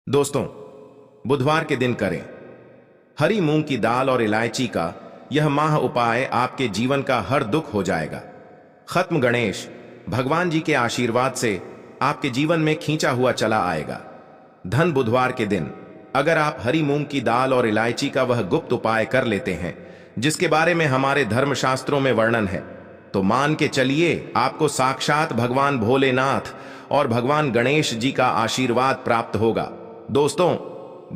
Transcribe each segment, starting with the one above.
दोस्तों, बुधवार के दिन करें हरी मूंग की दाल और इलायची का यह माह उपाय, आपके जीवन का हर दुख हो जाएगा खत्म। गणेश भगवान जी के आशीर्वाद से आपके जीवन में खींचा हुआ चला आएगा धन। बुधवार के दिन अगर आप हरी मूंग की दाल और इलायची का वह गुप्त उपाय कर लेते हैं जिसके बारे में हमारे धर्मशास्त्रों में वर्णन है, तो मान के चलिए आपको साक्षात भगवान भोलेनाथ और भगवान गणेश जी का आशीर्वाद प्राप्त होगा। दोस्तों,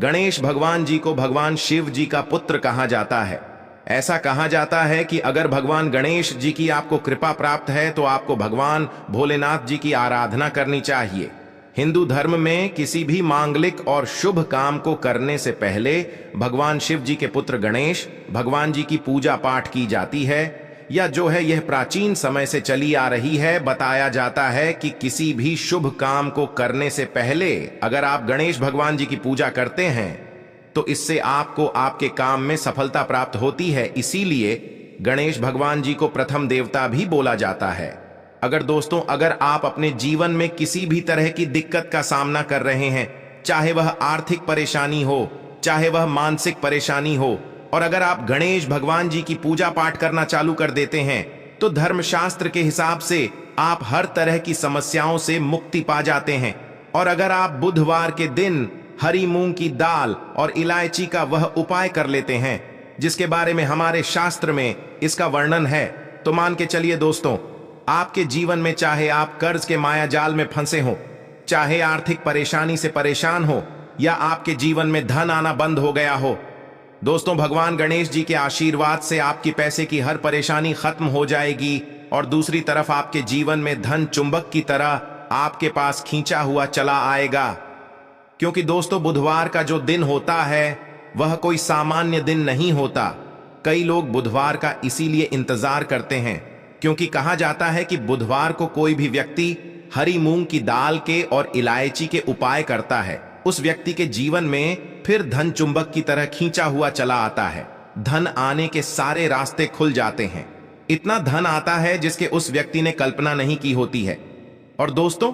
गणेश भगवान जी को भगवान शिव जी का पुत्र कहा जाता है। ऐसा कहा जाता है कि अगर भगवान गणेश जी की आपको कृपा प्राप्त है तो आपको भगवान भोलेनाथ जी की आराधना करनी चाहिए। हिंदू धर्म में किसी भी मांगलिक और शुभ काम को करने से पहले भगवान शिव जी के पुत्र गणेश भगवान जी की पूजा पाठ की जाती है, या जो है यह प्राचीन समय से चली आ रही है। बताया जाता है कि किसी भी शुभ काम को करने से पहले अगर आप गणेश भगवान जी की पूजा करते हैं तो इससे आपको आपके काम में सफलता प्राप्त होती है। इसीलिए गणेश भगवान जी को प्रथम देवता भी बोला जाता है। अगर आप अपने जीवन में किसी भी तरह की दिक्कत का सामना कर रहे हैं, चाहे वह आर्थिक परेशानी हो, चाहे वह मानसिक परेशानी हो, और अगर आप गणेश भगवान जी की पूजा पाठ करना चालू कर देते हैं तो धर्मशास्त्र के हिसाब से आप हर तरह की समस्याओं से मुक्ति पा जाते हैं। और अगर आप बुधवार के दिन हरी मूंग की दाल और इलायची का वह उपाय कर लेते हैं जिसके बारे में हमारे शास्त्र में इसका वर्णन है, तो मान के चलिए दोस्तों, आपके जीवन में चाहे आप कर्ज के माया जाल में फंसे हो, चाहे आर्थिक परेशानी से परेशान हो, या आपके जीवन में धन आना बंद हो गया हो, दोस्तों भगवान गणेश जी के आशीर्वाद से आपकी पैसे की हर परेशानी खत्म हो जाएगी। और दूसरी तरफ आपके जीवन में धन चुंबक की तरह आपके पास खींचा हुआ चला आएगा। क्योंकि दोस्तों, बुधवार का जो दिन होता है वह कोई सामान्य दिन नहीं होता। कई लोग बुधवार का इसीलिए इंतजार करते हैं क्योंकि कहा जाता है कि बुधवार को कोई भी व्यक्ति हरी मूंग की दाल के और इलायची के उपाय करता है, उस व्यक्ति के जीवन में फिर धन चुंबक की तरह खींचा हुआ चला आता है। धन आने के सारे रास्ते खुल जाते हैं। इतना धन आता है जिसके उस व्यक्ति ने कल्पना नहीं की होती है। और दोस्तों,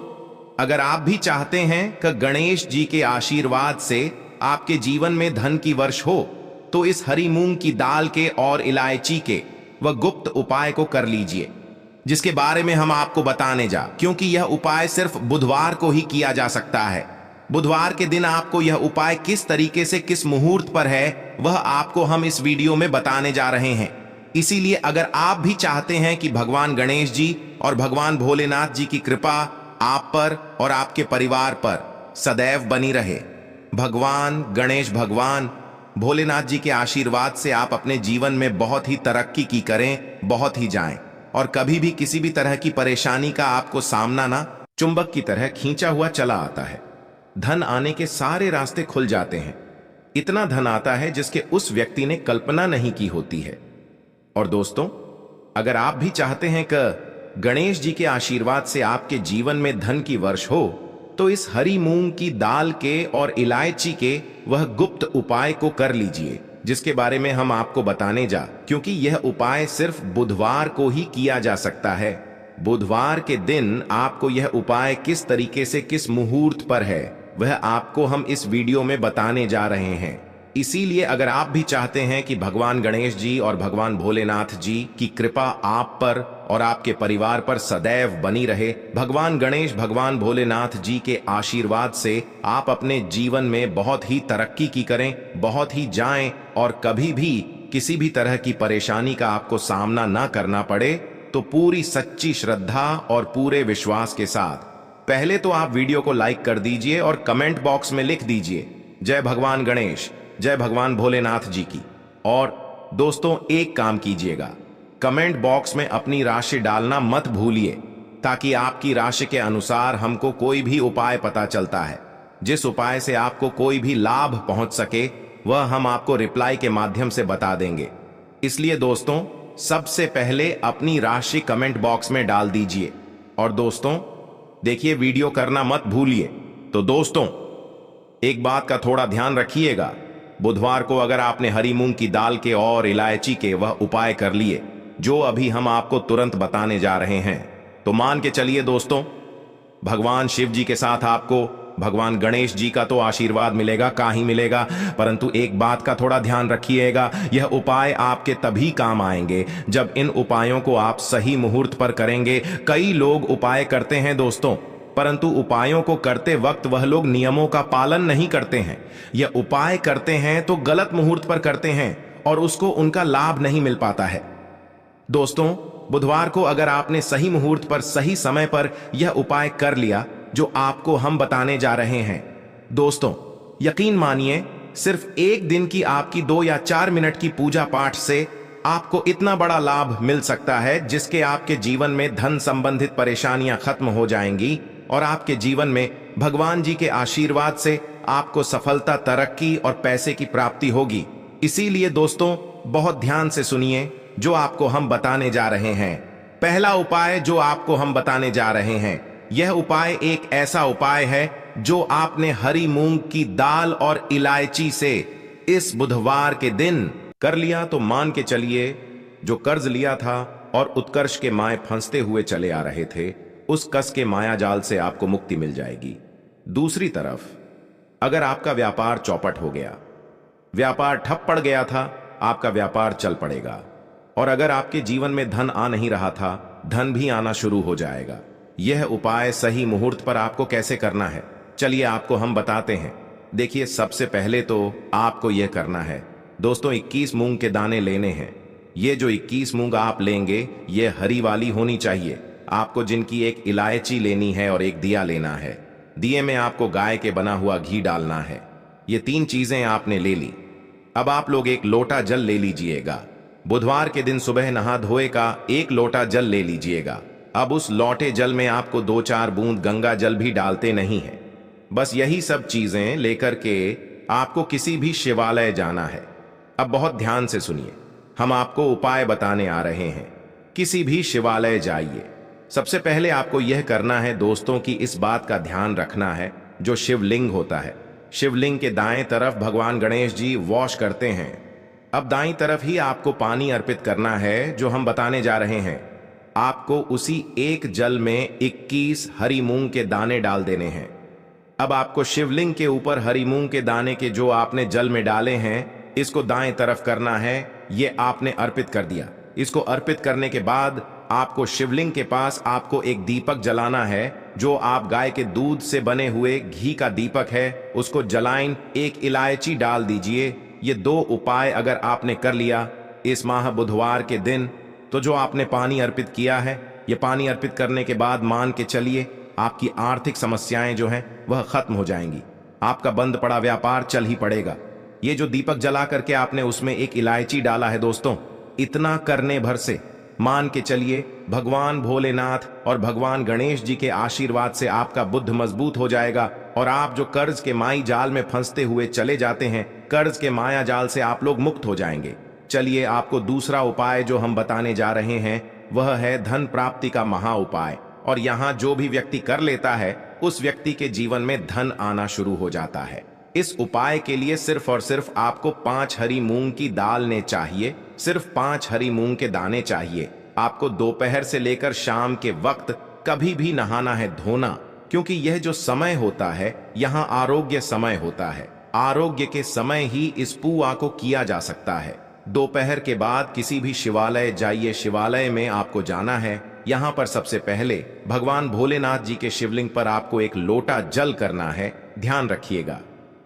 अगर आप भी चाहते हैं कि गणेश जी के आशीर्वाद से आपके जीवन में धन की वर्ष हो, तो इस हरी मूंग की दाल के और इलायची के वह गुप्त उपाय को कर लीजिए जिसके बारे में हम आपको बताने क्योंकि यह उपाय सिर्फ बुधवार को ही किया जा सकता है। बुधवार के दिन आपको यह उपाय किस तरीके से किस मुहूर्त पर है वह आपको हम इस वीडियो में बताने जा रहे हैं। इसीलिए अगर आप भी चाहते हैं कि भगवान गणेश जी और भगवान भोलेनाथ जी की कृपा आप पर और आपके परिवार पर सदैव बनी रहे, भगवान गणेश भगवान भोलेनाथ जी के आशीर्वाद से आप अपने जीवन में बहुत ही तरक्की की करें, बहुत ही जाएं, और कभी भी किसी भी तरह की परेशानी का आपको सामना ना चुंबक की तरह खींचा हुआ चला आता है। धन आने के सारे रास्ते खुल जाते हैं। इतना धन आता है जिसके उस व्यक्ति ने कल्पना नहीं की होती है। और दोस्तों, अगर आप भी चाहते हैं कि गणेश जी के आशीर्वाद से आपके जीवन में धन की वर्ष हो, तो इस हरी मूंग की दाल के और इलायची के वह गुप्त उपाय को कर लीजिए जिसके बारे में हम आपको बताने क्योंकि यह उपाय सिर्फ बुधवार को ही किया जा सकता है। बुधवार के दिन आपको यह उपाय किस तरीके से किस मुहूर्त पर है वह आपको हम इस वीडियो में बताने जा रहे हैं। इसीलिए अगर आप भी चाहते हैं कि भगवान गणेश जी और भगवान भोलेनाथ जी की कृपा आप पर और आपके परिवार पर सदैव बनी रहे, भगवान गणेश भगवान भोलेनाथ जी के आशीर्वाद से आप अपने जीवन में बहुत ही तरक्की की करें, बहुत ही जाएं, और कभी भी किसी भी तरह की परेशानी का आपको सामना ना करना पड़े, तो पूरी सच्ची श्रद्धा और पूरे विश्वास के साथ पहले तो आप वीडियो को लाइक कर दीजिए और कमेंट बॉक्स में लिख दीजिए जय भगवान गणेश, जय भगवान भोलेनाथ जी की। और दोस्तों, एक काम कीजिएगा, कमेंट बॉक्स में अपनी राशि डालना मत भूलिए ताकि आपकी राशि के अनुसार हमको कोई भी उपाय पता चलता है। जिस उपाय से आपको कोई भी लाभ पहुंच सके वह हम आपको रिप्लाई के माध्यम से बता देंगे। इसलिए दोस्तों, सबसे पहले अपनी राशि कमेंट बॉक्स में डाल दीजिए। और दोस्तों देखिए, वीडियो करना मत भूलिए। तो दोस्तों, एक बात का थोड़ा ध्यान रखिएगा, बुधवार को अगर आपने हरी मूंग की दाल के और इलायची के वह उपाय कर लिए जो अभी हम आपको तुरंत बताने जा रहे हैं, तो मान के चलिए दोस्तों, भगवान शिव जी के साथ आपको भगवान गणेश जी का तो आशीर्वाद मिलेगा का ही मिलेगा, परंतु एक बात का थोड़ा ध्यान रखिएगा, यह उपाय आपके तभी काम आएंगे जब इन उपायों को आप सही मुहूर्त पर करेंगे। कई लोग उपाय करते हैं दोस्तों, परंतु उपायों को करते वक्त वह लोग नियमों का पालन नहीं करते हैं। यह उपाय करते हैं तो गलत मुहूर्त पर करते हैं और उसको उनका लाभ नहीं मिल पाता है। दोस्तों, बुधवार को अगर आपने सही मुहूर्त पर सही समय पर यह उपाय कर लिया जो आपको हम बताने जा रहे हैं, दोस्तों यकीन मानिए सिर्फ एक दिन की आपकी 2 या 4 मिनट की पूजा पाठ से आपको इतना बड़ा लाभ मिल सकता है जिसके आपके जीवन में धन संबंधित परेशानियां खत्म हो जाएंगी और आपके जीवन में भगवान जी के आशीर्वाद से आपको सफलता, तरक्की और पैसे की प्राप्ति होगी। इसीलिए दोस्तों बहुत ध्यान से सुनिए जो आपको हम बताने जा रहे हैं। पहला उपाय जो आपको हम बताने जा रहे हैं, यह उपाय एक ऐसा उपाय है जो आपने हरी मूंग की दाल और इलायची से इस बुधवार के दिन कर लिया तो मान के चलिए जो कर्ज लिया था और उत्कर्ष के माए फंसते हुए चले आ रहे थे, उस कस के माया जाल से आपको मुक्ति मिल जाएगी। दूसरी तरफ अगर आपका व्यापार चौपट हो गया, व्यापार ठप पड़ गया था, आपका व्यापार चल पड़ेगा। और अगर आपके जीवन में धन आ नहीं रहा था, धन भी आना शुरू हो जाएगा। यह उपाय सही मुहूर्त पर आपको कैसे करना है, चलिए आपको हम बताते हैं। देखिए, सबसे पहले तो आपको यह करना है दोस्तों, 21 मूंग के दाने लेने हैं। ये जो 21 मूंग आप लेंगे ये हरी वाली होनी चाहिए। आपको जिनकी एक इलायची लेनी है और एक दिया लेना है। दिए में आपको गाय के बना हुआ घी डालना है। ये 3 चीजें आपने ले ली। अब आप लोग एक लोटा जल ले लीजिएगा। बुधवार के दिन सुबह नहा धोए का 1 लोटा जल ले लीजिएगा। अब उस लौटे जल में आपको 2-4 बूंद गंगा जल भी डालते नहीं है। बस यही सब चीजें लेकर के आपको किसी भी शिवालय जाना है। अब बहुत ध्यान से सुनिए, हम आपको उपाय बताने आ रहे हैं। किसी भी शिवालय जाइए। सबसे पहले आपको यह करना है दोस्तों कि इस बात का ध्यान रखना है, जो शिवलिंग होता है, शिवलिंग के दाएं तरफ भगवान गणेश जी वॉश करते हैं। अब दाईं तरफ ही आपको पानी अर्पित करना है जो हम बताने जा रहे हैं। आपको उसी एक जल में 21 हरी मूंग के दाने डाल देने हैं। अब आपको शिवलिंग के ऊपर हरी मूंग के दाने के जो आपने जल में डाले हैं, इसको दाएं तरफ करना है। ये आपने अर्पित कर दिया। इसको अर्पित करने के बाद आपको शिवलिंग के पास आपको एक दीपक जलाना है, जो आप गाय के दूध से बने हुए घी का दीपक है, उसको जलाएं। एक इलायची डाल दीजिए। ये 2 उपाय अगर आपने कर लिया इस माह बुधवार के दिन, तो जो आपने पानी अर्पित किया है, ये पानी अर्पित करने के बाद मान के चलिए आपकी आर्थिक समस्याएं जो हैं वह खत्म हो जाएंगी। आपका बंद पड़ा व्यापार चल ही पड़ेगा। ये जो दीपक जला करके आपने उसमें एक इलायची डाला है दोस्तों, इतना करने भर से मान के चलिए भगवान भोलेनाथ और भगवान गणेश जी के आशीर्वाद से आपका बुद्ध मजबूत हो जाएगा और आप जो कर्ज के माई जाल में फंसते हुए चले जाते हैं, कर्ज के माया जाल से आप लोग मुक्त हो जाएंगे। चलिए आपको दूसरा उपाय जो हम बताने जा रहे हैं वह है धन प्राप्ति का महा उपाय। और यहाँ जो भी व्यक्ति कर लेता है उस व्यक्ति के जीवन में धन आना शुरू हो जाता है। इस उपाय के लिए सिर्फ और सिर्फ आपको 5 हरी मूंग की दाल ने चाहिए। सिर्फ 5 हरी मूंग के दाने चाहिए। आपको दोपहर से लेकर शाम के वक्त कभी भी नहाना है, धोना, क्योंकि यह जो समय होता है यहाँ आरोग्य समय होता है। आरोग्य के समय ही इस पुआ को किया जा सकता है। दोपहर के बाद किसी भी शिवालय जाइए। शिवालय में आपको जाना है। यहाँ पर सबसे पहले भगवान भोलेनाथ जी के शिवलिंग पर आपको एक लोटा जल करना है। ध्यान रखिएगा,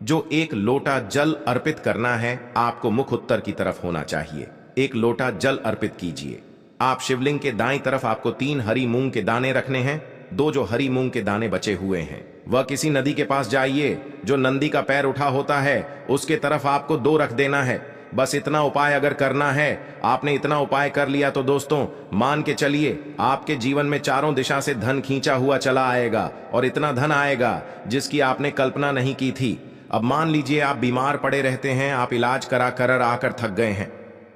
जो एक लोटा जल अर्पित करना है आपको मुख उत्तर की तरफ होना चाहिए। एक लोटा जल अर्पित कीजिए। आप शिवलिंग के दाईं तरफ आपको 3 हरी मूंग के दाने रखने हैं। 2 जो हरी मूंग के दाने बचे हुए हैं वह किसी नदी के पास जाइए। जो नंदी का पैर उठा होता है उसके तरफ आपको 2 रख देना है। बस इतना उपाय अगर करना है, आपने इतना उपाय कर लिया तो दोस्तों मान के चलिए आपके जीवन में चारों दिशा से धन खींचा हुआ चला आएगा और इतना धन आएगा जिसकी आपने कल्पना नहीं की थी। अब मान लीजिए आप बीमार पड़े रहते हैं, आप इलाज करा कर आकर थक गए हैं,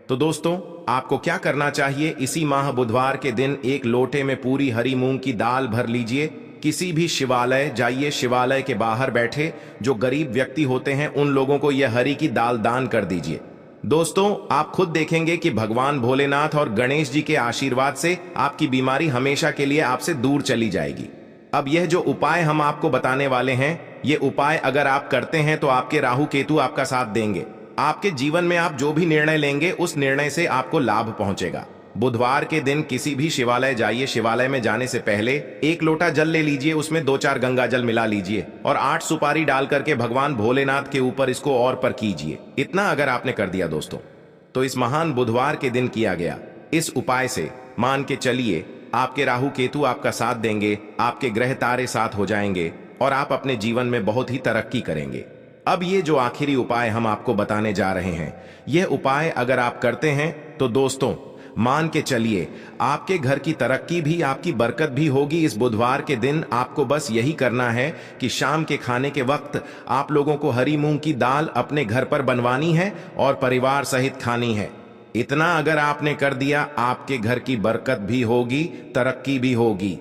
तो दोस्तों आपको क्या करना चाहिए, इसी माह बुधवार के दिन एक लोटे में पूरी हरी मूंग की दाल भर लीजिए। किसी भी शिवालय जाइए, शिवालय के बाहर बैठे जो गरीब व्यक्ति होते हैं उन लोगों को यह हरी की दाल दान कर दीजिए। दोस्तों आप खुद देखेंगे कि भगवान भोलेनाथ और गणेश जी के आशीर्वाद से आपकी बीमारी हमेशा के लिए आपसे दूर चली जाएगी। अब यह जो उपाय हम आपको बताने वाले हैं ये उपाय अगर आप करते हैं तो आपके राहु केतु आपका साथ देंगे। आपके जीवन में आप जो भी निर्णय लेंगे उस निर्णय से आपको लाभ पहुंचेगा। बुधवार के दिन किसी भी शिवालय जाइए। शिवालय में जाने से पहले 1 लोटा जल ले लीजिए, उसमें 2-4 गंगा जल मिला लीजिए और 8 सुपारी डाल करके भगवान भोलेनाथ के ऊपर इसको और पर कीजिए। इतना अगर आपने कर दिया दोस्तों, तो इस महान बुधवार के दिन किया गया इस उपाय से मान के चलिए आपके राहु केतु आपका साथ देंगे, आपके ग्रह तारे साथ हो जाएंगे और आप अपने जीवन में बहुत ही तरक्की करेंगे। अब ये जो आखिरी उपाय हम आपको बताने जा रहे हैं, यह उपाय अगर आप करते हैं तो दोस्तों मान के चलिए आपके घर की तरक्की भी, आपकी बरकत भी होगी। इस बुधवार के दिन आपको बस यही करना है कि शाम के खाने के वक्त आप लोगों को हरी मूंग की दाल अपने घर पर बनवानी है और परिवार सहित खानी है। इतना अगर आपने कर दिया, आपके घर की बरकत भी होगी, तरक्की भी होगी।